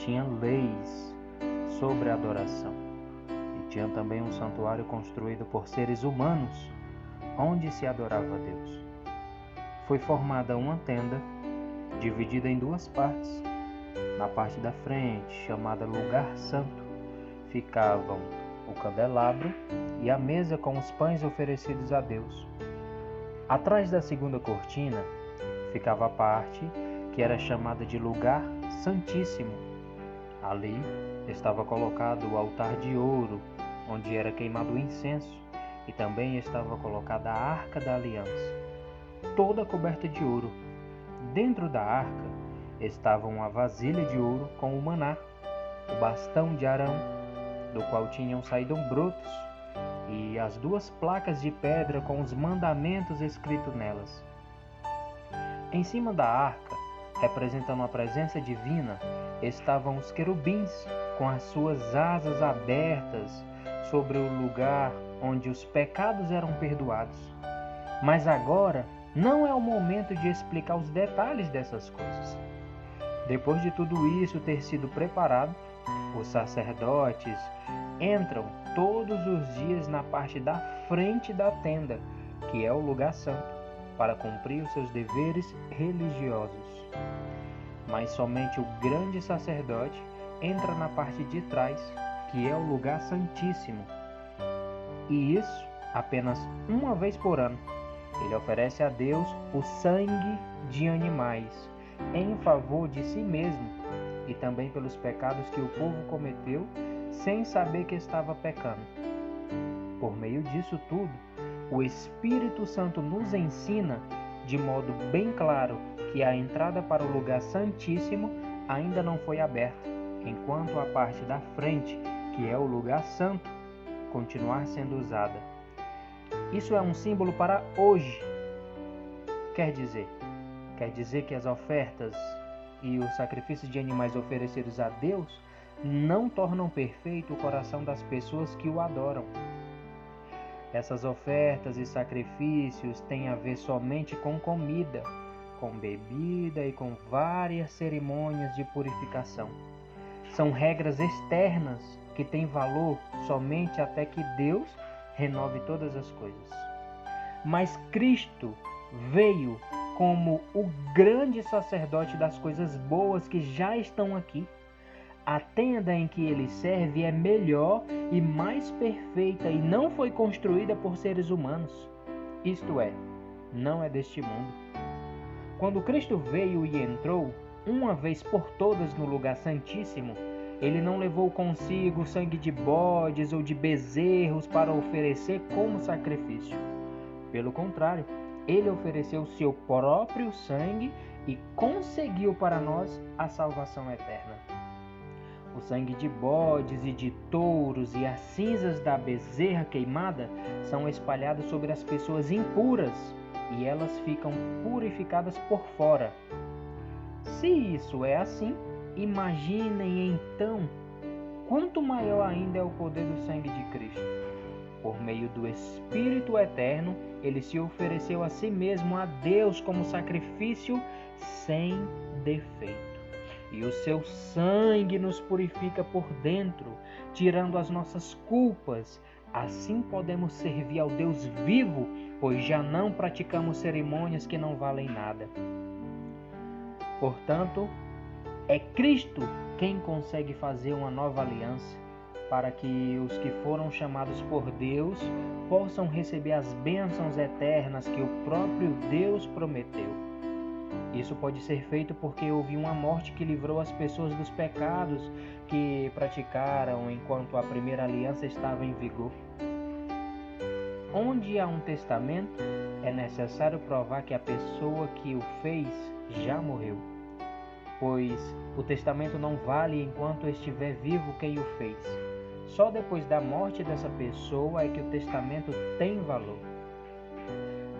tinha leis sobre a adoração. E tinha também um santuário construído por seres humanos, onde se adorava a Deus. Foi formada uma tenda, dividida em duas partes. Na parte da frente, chamada Lugar Santo, ficavam o candelabro e a mesa com os pães oferecidos a Deus. Atrás da segunda cortina ficava a parte que era chamada de Lugar Santíssimo. Ali estava colocado o altar de ouro, onde era queimado o incenso, e também estava colocada a Arca da Aliança, toda coberta de ouro. Dentro da arca estava uma vasilha de ouro com o maná, o bastão de Arão, do qual tinham saído brotos, e as duas placas de pedra com os mandamentos escritos nelas. Em cima da arca, representando a presença divina, estavam os querubins com as suas asas abertas sobre o lugar onde os pecados eram perdoados. Mas agora não é o momento de explicar os detalhes dessas coisas. Depois de tudo isso ter sido preparado, os sacerdotes entram todos os dias na parte da frente da tenda, que é o lugar santo, para cumprir os seus deveres religiosos. Mas somente o grande sacerdote entra na parte de trás, que é o lugar santíssimo. E isso apenas uma vez por ano. Ele oferece a Deus o sangue de animais em favor de si mesmo e também pelos pecados que o povo cometeu sem saber que estava pecando. Por meio disso tudo, o Espírito Santo nos ensina de modo bem claro que a entrada para o lugar santíssimo ainda não foi aberta, enquanto a parte da frente, que é o lugar santo, continuar sendo usada. Isso é um símbolo para hoje. Quer dizer que as ofertas e os sacrifícios de animais oferecidos a Deus não tornam perfeito o coração das pessoas que o adoram. Essas ofertas e sacrifícios têm a ver somente com comida, com bebida e com várias cerimônias de purificação. São regras externas que têm valor somente até que Deus renove todas as coisas. Mas Cristo veio como o grande sacerdote das coisas boas que já estão aqui. A tenda em que ele serve é melhor e mais perfeita e não foi construída por seres humanos. Isto é, não é deste mundo. Quando Cristo veio e entrou, uma vez por todas no lugar santíssimo, ele não levou consigo sangue de bodes ou de bezerros para oferecer como sacrifício. Pelo contrário, ele ofereceu seu próprio sangue e conseguiu para nós a salvação eterna. O sangue de bodes e de touros e as cinzas da bezerra queimada são espalhados sobre as pessoas impuras e elas ficam purificadas por fora. Se isso é assim, imaginem então quanto maior ainda é o poder do sangue de Cristo. Por meio do Espírito Eterno, ele se ofereceu a si mesmo a Deus como sacrifício sem defeito. E o seu sangue nos purifica por dentro, tirando as nossas culpas. Assim podemos servir ao Deus vivo, pois já não praticamos cerimônias que não valem nada. Portanto, é Cristo quem consegue fazer uma nova aliança, para que os que foram chamados por Deus possam receber as bênçãos eternas que o próprio Deus prometeu. Isso pode ser feito porque houve uma morte que livrou as pessoas dos pecados que praticaram enquanto a primeira aliança estava em vigor. Onde há um testamento, é necessário provar que a pessoa que o fez já morreu, pois o testamento não vale enquanto estiver vivo quem o fez. Só depois da morte dessa pessoa é que o testamento tem valor.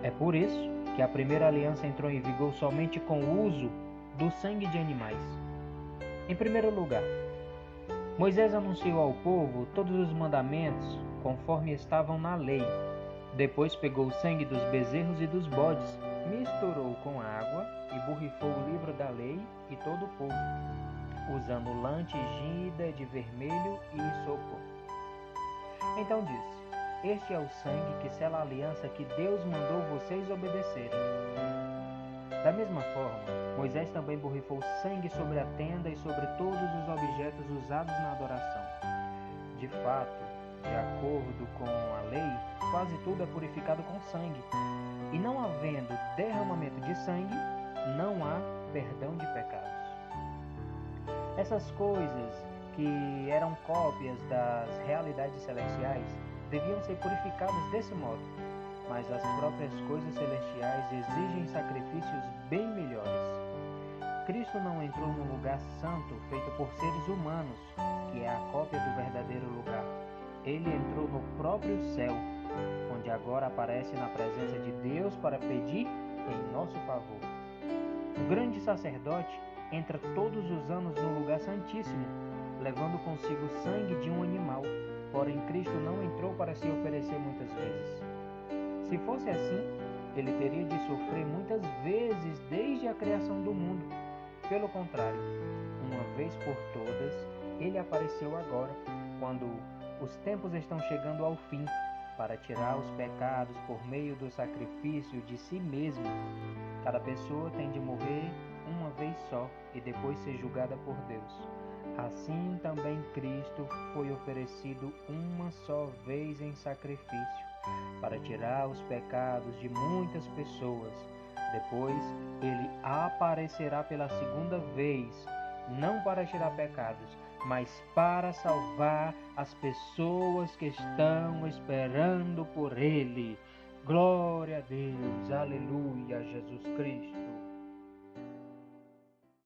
É por isso que a primeira aliança entrou em vigor somente com o uso do sangue de animais. Em primeiro lugar, Moisés anunciou ao povo todos os mandamentos conforme estavam na lei. Depois pegou o sangue dos bezerros e dos bodes, misturou com água e borrifou o livro da lei e todo o povo. usando lã tingida de vermelho e isopor. Então disse: este é o sangue que sela a aliança que Deus mandou vocês obedecerem. Da mesma forma, Moisés também borrifou sangue sobre a tenda e sobre todos os objetos usados na adoração. De fato, de acordo com a lei, quase tudo é purificado com sangue. E não havendo derramamento de sangue, não há perdão de pecados. Essas coisas, que eram cópias das realidades celestiais, deviam ser purificadas desse modo, mas as próprias coisas celestiais exigem sacrifícios bem melhores. Cristo não entrou no lugar santo feito por seres humanos, que é a cópia do verdadeiro lugar. Ele entrou no próprio céu, onde agora aparece na presença de Deus para pedir em nosso favor. O grande sacerdote entra todos os anos no lugar santíssimo, levando consigo o sangue de um animal. Porém, Cristo não entrou para se oferecer muitas vezes. Se fosse assim, ele teria de sofrer muitas vezes desde a criação do mundo. Pelo contrário, uma vez por todas, ele apareceu agora, quando os tempos estão chegando ao fim, para tirar os pecados por meio do sacrifício de si mesmo. Cada pessoa tem de morrer uma vez só e depois ser julgada por Deus. Assim também Cristo foi oferecido uma só vez em sacrifício, para tirar os pecados de muitas pessoas. Depois ele aparecerá pela segunda vez, não para tirar pecados, mas para salvar as pessoas que estão esperando por ele. Glória a Deus, aleluia, Jesus Cristo.